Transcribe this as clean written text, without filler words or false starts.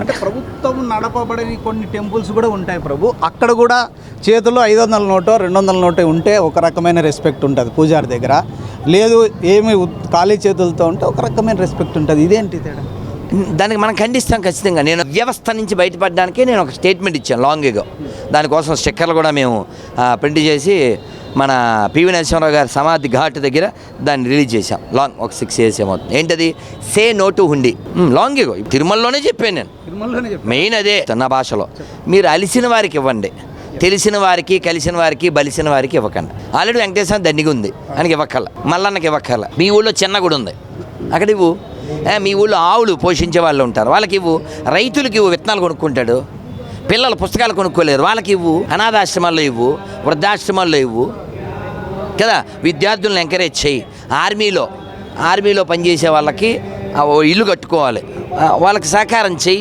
అంటే ప్రభుత్వం నడపబడని కొన్ని టెంపుల్స్ కూడా ఉంటాయి ప్రభు, అక్కడ కూడా చేతుల్లో 500 నోటో 200 నోటో ఉంటే ఒక రకమైన రెస్పెక్ట్ ఉంటుంది పూజారి దగ్గర, లేదు ఏమి ఖాళీ చేతులతో ఉంటే ఒక రకమైన రెస్పెక్ట్ ఉంటుంది. ఇదేంటి తేడా? దానికి మనం ఖండిస్తాం ఖచ్చితంగా. నేను వ్యవస్థ నుంచి బయటపడడానికే నేను ఒక స్టేట్మెంట్ ఇచ్చాను లాంగ్ ఎగో. దానికోసం స్టిక్కర్లు కూడా మేము ప్రింట్ చేసి మన పివి నరసింహారావు గారి సమాధి ఘాట్ దగ్గర దాన్ని రిలీజ్ చేశాం. లాంగ్ ఒక 6 years ఏమవుతుంది. ఏంటది? Say no to hundi. Long ago తిరుమలలోనే చెప్పాను నేను. మెయిన్ అదే నా భాషలో. మీరు అలిసిన వారికి ఇవ్వండి, తెలిసిన వారికి, కలిసిన వారికి, బలిసిన వారికి ఇవ్వకండి. ఆల్రెడీ వెంకటేశ్వర దండిగా ఉంది, ఆయనకి ఇవ్వక్కర్ల. మల్లన్నకి ఇవ్వక్కర్ల. మీ ఊళ్ళో చిన్న గుడి ఉంది, అక్కడ ఇవ్వు. మీ ఊళ్ళో ఆవులు పోషించే వాళ్ళు ఉంటారు, వాళ్ళకి ఇవ్వు. రైతులకి ఇవ్వు, విత్తనాలు కొనుక్కుంటాడు. పిల్లలు పుస్తకాలు కొనుక్కోలేరు, వాళ్ళకి ఇవ్వు. అనాథాశ్రమాల్లో ఇవ్వు, వృద్ధాశ్రమాల్లో ఇవ్వు కదా. విద్యార్థులను ఎంకరేజ్ చేయి. ఆర్మీలో పనిచేసే వాళ్ళకి ఇల్లు కట్టుకోవాలి, వాళ్ళకి సహకారం చెయ్యి.